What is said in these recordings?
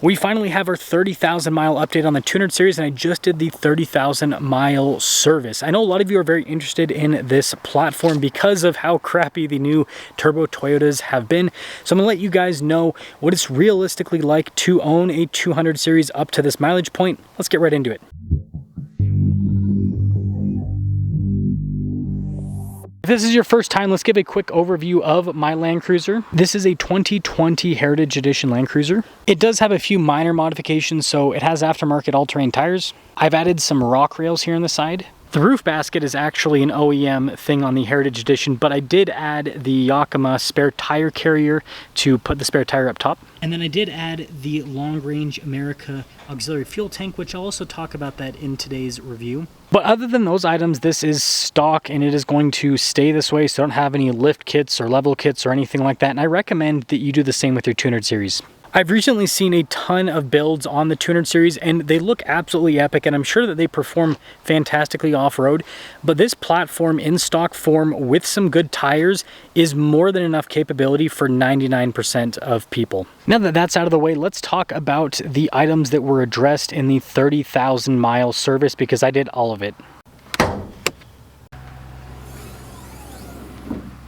We finally have our 30,000 mile update on the 200 series, and I just did the 30,000 mile service. I know a lot of you are very interested in this platform because of how crappy the new turbo Toyotas have been. So I'm gonna let you guys know what it's realistically like to own a 200 series up to this mileage point. Let's get right into it. If this is your first time, let's give a quick overview of my Land Cruiser. This is a 2020 Heritage Edition Land Cruiser. It does have a few minor modifications, so it has aftermarket all-terrain tires. I've added some rock rails here on the side. The roof basket is actually an OEM thing on the Heritage Edition, but I did add the Yakima spare tire carrier to put the spare tire up top. And then I did add the Long Range America auxiliary fuel tank, which I'll also talk about that in today's review. But other than those items, this is stock and it is going to stay this way, so don't have any lift kits or level kits or anything like that. And I recommend that you do the same with your 200 series. I've recently seen a ton of builds on the 200 series and they look absolutely epic, and I'm sure that they perform fantastically off-road, but this platform in stock form with some good tires is more than enough capability for 99% of people. Now that that's out of the way, let's talk about the items that were addressed in the 30,000 mile service, because I did all of it.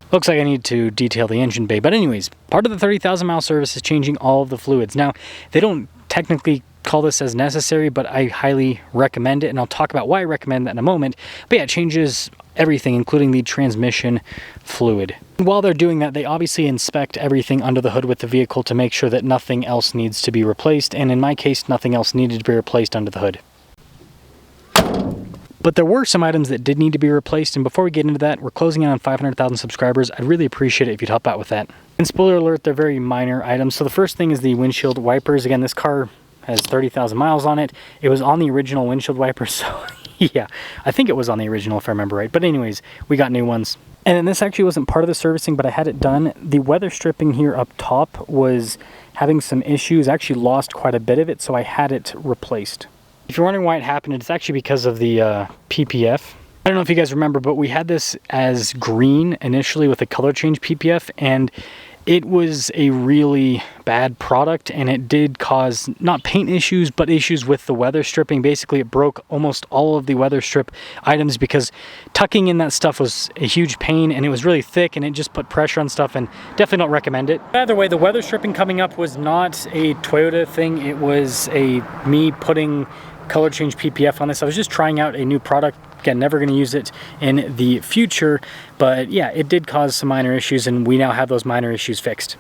Looks like I need to detail the engine bay, but anyways, part of the 30,000 mile service is changing all of the fluids. Now, they don't technically call this as necessary, but I highly recommend it, and I'll talk about why I recommend that in a moment. But yeah, it changes everything, including the transmission fluid. While they're doing that, they obviously inspect everything under the hood with the vehicle to make sure that nothing else needs to be replaced, and in my case, nothing else needed to be replaced under the hood. But there were some items that did need to be replaced, and before we get into that, we're closing in on 500,000 subscribers. I'd really appreciate it if you'd help out with that. And spoiler alert, they're very minor items. So the first thing is the windshield wipers. Again, this car has 30,000 miles on it. It was on the original windshield wipers, so yeah, I think it was on the original if I remember right. But anyways, we got new ones. And then this actually wasn't part of the servicing, but I had it done. The weather stripping here up top was having some issues. I actually lost quite a bit of it, so I had it replaced. If you're wondering why it happened, it's actually because of the PPF. I don't know if you guys remember, but we had this as green initially with a color change PPF, and it was a really bad product, and it did cause not paint issues, but issues with the weather stripping. Basically, it broke almost all of the weather strip items because tucking in that stuff was a huge pain, and it was really thick, and it just put pressure on stuff, and definitely don't recommend it. Either way, the weather stripping coming up was not a Toyota thing. It was me putting color change PPF on this. I was just trying out a new product. Again, never going to use it in the future, but yeah, it did cause some minor issues, and we now have those minor issues fixed.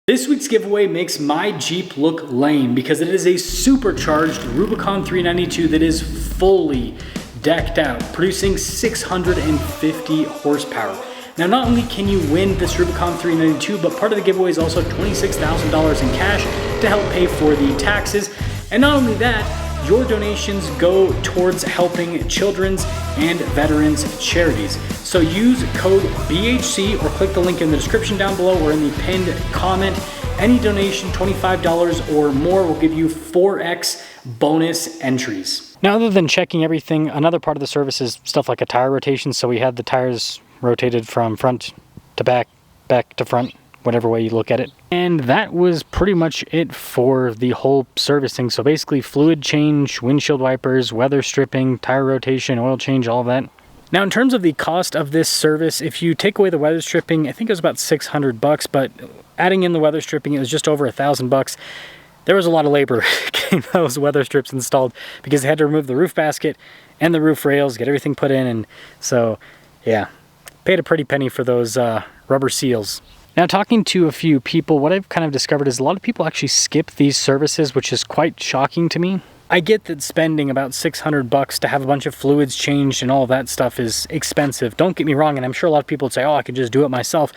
This week's giveaway makes my Jeep look lame because it is a supercharged Rubicon 392 that is fully decked out, producing 650 horsepower. Now, not only can you win this Rubicon 392, but part of the giveaway is also $26,000 in cash to help pay for the taxes. And not only that, your donations go towards helping children's and veterans charities. So use code BHC or click the link in the description down below or in the pinned comment. Any donation, $25 or more, will give you 4x bonus entries. Now, other than checking everything, another part of the service is stuff like a tire rotation. So we had the tires rotated from front to back, back to front, whatever way you look at it. And that was pretty much it for the whole servicing. So basically fluid change, windshield wipers, weather stripping, tire rotation, oil change, all of that. Now, in terms of the cost of this service, if you take away the weather stripping, I think it was about $600, but adding in the weather stripping, it was just over $1,000. There was a lot of labor getting those weather strips installed because they had to remove the roof basket and the roof rails, get everything put in, and so yeah, paid a pretty penny for those rubber seals. Now, talking to a few people, what I've kind of discovered is a lot of people actually skip these services, which is quite shocking to me. I get that spending about $600 to have a bunch of fluids changed and all of that stuff is expensive. Don't get me wrong, and I'm sure a lot of people would say, oh, I could just do it myself.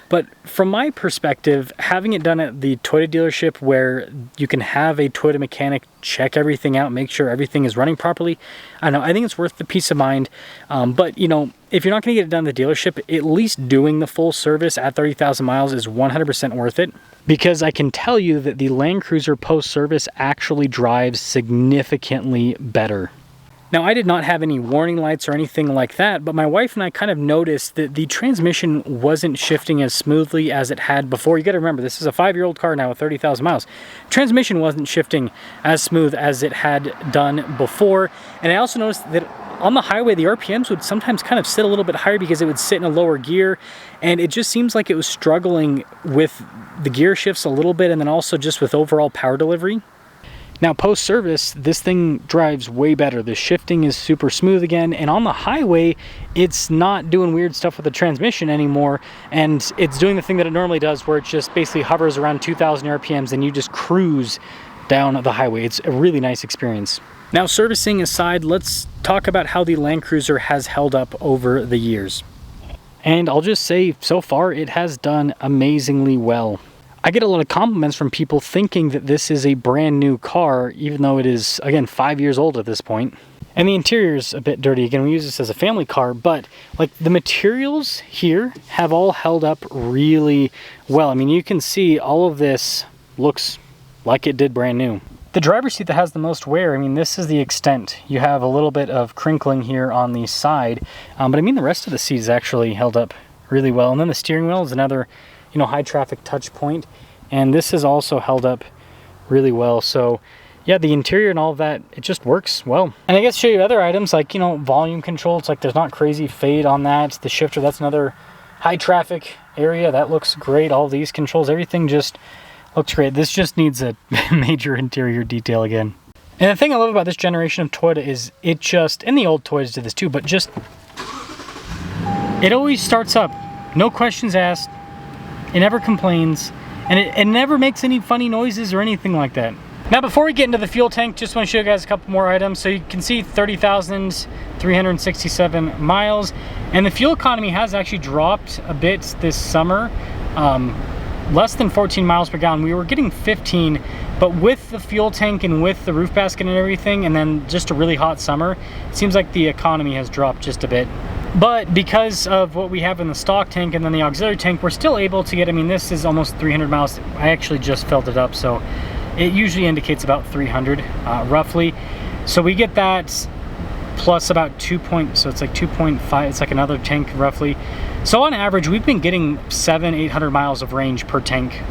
But from my perspective, having it done at the Toyota dealership where you can have a Toyota mechanic check everything out, make sure everything is running properly, I don't know, I think it's worth the peace of mind. But, you know, if you're not going to get it done at the dealership, at least doing the full service at 30,000 miles is 100% worth it. Because I can tell you that the Land Cruiser post-service actually drives significantly better. Now, I did not have any warning lights or anything like that, but my wife and I kind of noticed that the transmission wasn't shifting as smoothly as it had before. You got to remember, this is a 5-year-old car now with 30,000 miles. Transmission wasn't shifting as smooth as it had done before. And I also noticed that on the highway, the RPMs would sometimes kind of sit a little bit higher because it would sit in a lower gear, and it just seems like it was struggling with the gear shifts a little bit, and then also just with overall power delivery. Now, post-service, this thing drives way better. The shifting is super smooth again, and on the highway, it's not doing weird stuff with the transmission anymore, and it's doing the thing that it normally does, where it just basically hovers around 2,000 RPMs, and you just cruise down the highway. It's a really nice experience. Now, servicing aside, let's talk about how the Land Cruiser has held up over the years. And I'll just say, so far, it has done amazingly well. I get a lot of compliments from people thinking that this is a brand new car, even though it is, again, 5 years old at this point. And the interior is a bit dirty. Again, we use this as a family car, but like the materials here have all held up really well. I mean, you can see all of this looks like it did brand new. The driver's seat that has the most wear, I mean, this is the extent. You have a little bit of crinkling here on the side, but I mean, the rest of the seat is actually held up really well. And then the steering wheel is another, you know, high traffic touch point, and this has also held up really well. So yeah, the interior and all of that, it just works well. And I guess show you other items like, you know, volume control. It's like there's not crazy fade on that. The shifter, that's another high traffic area. That looks great. All these controls, everything just looks great. This just needs a major interior detail again. And the thing I love about this generation of Toyota is it just, and the old Toyotas did this too, but just, it always starts up. No questions asked. It never complains. And it never makes any funny noises or anything like that. Now, before we get into the fuel tank, just want to show you guys a couple more items. So you can see 30,367 miles. And the fuel economy has actually dropped a bit this summer. Less than 14 miles per gallon. We were getting 15, but with the fuel tank and with the roof basket and everything, and then just a really hot summer, it seems like the economy has dropped just a bit. But because of what we have in the stock tank and then the auxiliary tank, we're still able to get, I mean, this is almost 300 miles. I actually just filled it up, so it usually indicates about 300 roughly. So we get that plus about so it's like 2.5, it's like another tank roughly. So on average, we've been getting 700-800 miles of range per tank.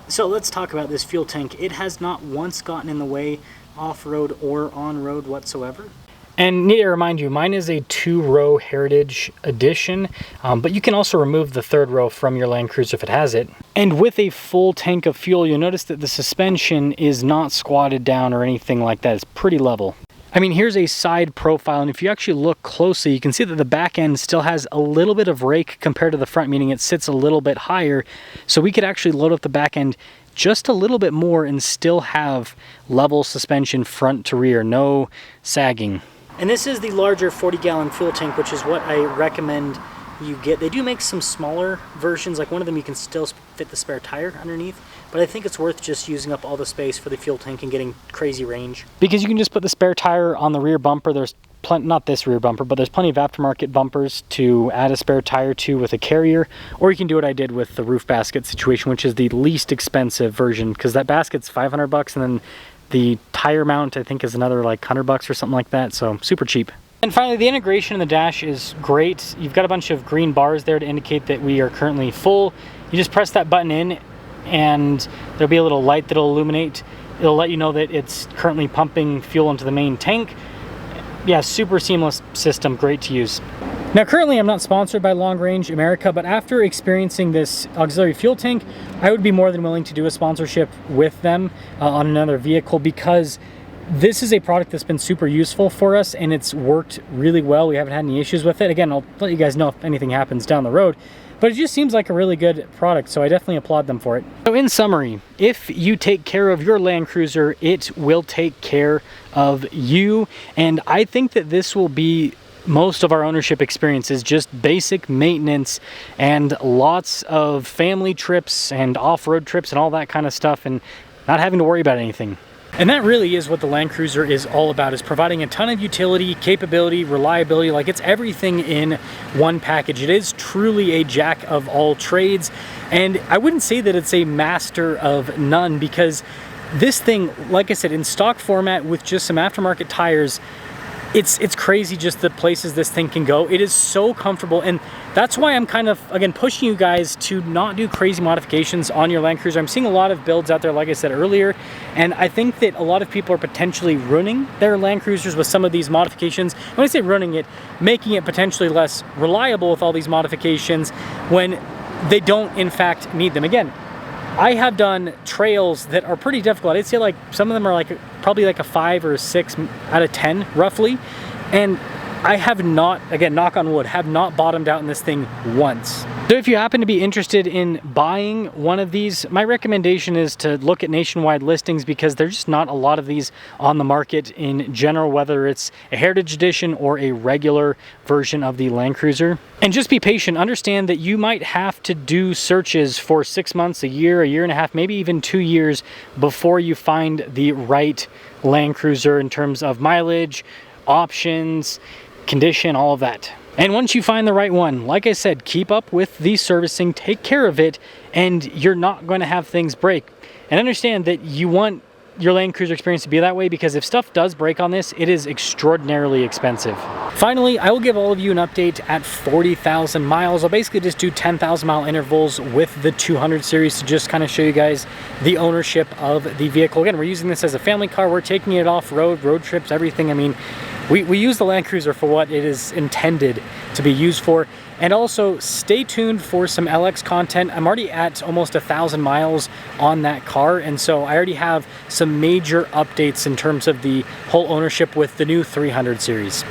So let's talk about this fuel tank. It has not once gotten in the way off-road or on-road whatsoever. And need to remind you, mine is a 2-row Heritage Edition, but you can also remove the 3rd row from your Land Cruiser if it has it. And with a full tank of fuel, you'll notice that the suspension is not squatted down or anything like that. It's pretty level. I mean, here's a side profile, and if you actually look closely, you can see that the back end still has a little bit of rake compared to the front, meaning it sits a little bit higher. So we could actually load up the back end just a little bit more and still have level suspension front to rear, no sagging. And this is the larger 40-gallon fuel tank, which is what I recommend you get. They do make some smaller versions, like one of them you can still fit the spare tire underneath, but I think it's worth just using up all the space for the fuel tank and getting crazy range. Because you can just put the spare tire on the rear bumper. There's not this rear bumper, but there's plenty of aftermarket bumpers to add a spare tire to with a carrier, or you can do what I did with the roof basket situation, which is the least expensive version, because that basket's $500, and then the tire mount I think is another like $100 or something like that, so super cheap. And finally, the integration in the dash is great. You've got a bunch of green bars there to indicate that we are currently full. You just press that button in and there'll be a little light that'll illuminate. It'll let you know that it's currently pumping fuel into the main tank. Yeah, super seamless system, great to use. Now currently I'm not sponsored by Long Range America, but after experiencing this auxiliary fuel tank, I would be more than willing to do a sponsorship with them on another vehicle, because this is a product that's been super useful for us and it's worked really well. We haven't had any issues with it. Again, I'll let you guys know if anything happens down the road, but it just seems like a really good product, so I definitely applaud them for it. So in summary, if you take care of your Land Cruiser, it will take care of you. And I think that this will be most of our ownership experiences, just basic maintenance and lots of family trips and off-road trips and all that kind of stuff, and not having to worry about anything. And that really is what the Land Cruiser is all about, is providing a ton of utility, capability, reliability. Like, it's everything in one package. It is truly a jack of all trades. And I wouldn't say that it's a master of none, because this thing, like I said, in stock format with just some aftermarket tires, it's crazy just the places this thing can go. It is so comfortable, and that's why I'm kind of, again, pushing you guys to not do crazy modifications on your Land Cruiser. I'm seeing a lot of builds out there, like I said earlier, and I think that a lot of people are potentially ruining their Land Cruisers with some of these modifications. When I say ruining it, making it potentially less reliable with all these modifications when they don't in fact need them. Again, I have done trails that are pretty difficult. I'd say like some of them are like probably like a 5 or a 6 out of 10 roughly, and I have not, again, knock on wood, have not bottomed out in this thing once. So if you happen to be interested in buying one of these, my recommendation is to look at nationwide listings, because there's just not a lot of these on the market in general, whether it's a Heritage Edition or a regular version of the Land Cruiser. And just be patient. Understand that you might have to do searches for 6 months, a year and a half, maybe even 2 years before you find the right Land Cruiser in terms of mileage, options, condition, all of that. And once you find the right one, like I said, keep up with the servicing, take care of it, and you're not going to have things break. And understand that you want your Land Cruiser experience to be that way, because if stuff does break on this, it is extraordinarily expensive. Finally, I will give all of you an update at 40,000 miles. I'll basically just do 10,000 mile intervals with the 200 series to just kind of show you guys the ownership of the vehicle. Again, we're using this as a family car. We're taking it off road trips, everything. I mean, we use the Land Cruiser for what it is intended to be used for. And also stay tuned for some LX content. I'm already at almost 1,000 miles on that car, and so I already have some major updates in terms of the whole ownership with the new 300 series.